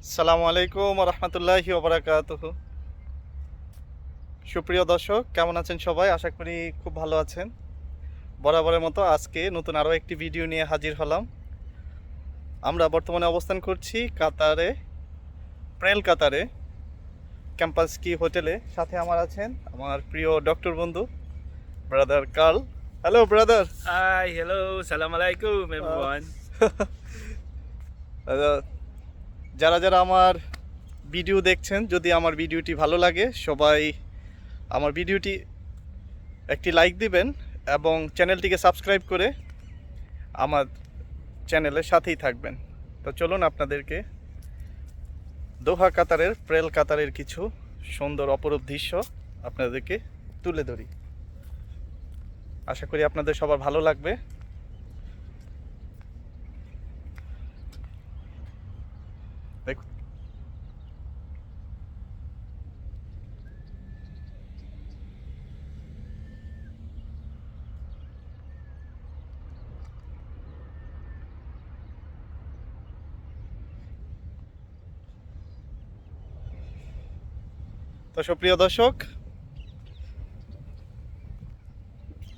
আসসালামু আলাইকুম রহমতুল্লাহি ওবরাকাতুহু। সুপ্রিয় দর্শক, কেমন আছেন সবাই? আশা করি খুব ভালো আছেন। বরাবরের মতো আজকে নতুন আরও একটি ভিডিও নিয়ে হাজির হলাম। আমরা বর্তমানে অবস্থান করছি কাতারে, প্রেল কাতারে, ক্যাম্পাস কি হোটেলে। সাথে আমার আছেন আমার প্রিয় ডক্টর বন্ধু brother Carl. Hello brother. Hi, hello, Assalamualaikum everyone. যারা যারা আমার ভিডিও দেখছেন, যদি আমার ভিডিওটি ভালো লাগে সবাই আমার ভিডিওটি একটি লাইক দিবেন এবং চ্যানেলটিকে সাবস্ক্রাইব করে আমার চ্যানেলের সাথেই থাকবেন। তো চলুন আপনাদেরকে দোহা কাতারের, প্রেল কাতারের কিছু সুন্দর অপরূপ দৃশ্য আপনাদেরকে তুলে ধরি। আশা করি আপনাদের সবার ভালো লাগবে। দেখুন, তো সুপ্রিয় দর্শক,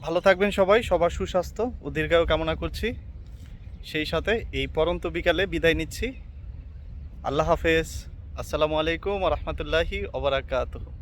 ভালো থাকবেন সবাই, সবার সুস্বাস্থ্য ও দীর্ঘায়ু কামনা করছি। সেই সাথে এই পরন্ত বিকালে বিদায় নিচ্ছি। আল্লাহ হাফেজ। আসসালামু আলাইকুম রহমতুল্লাহি ওবরাকাতুহু।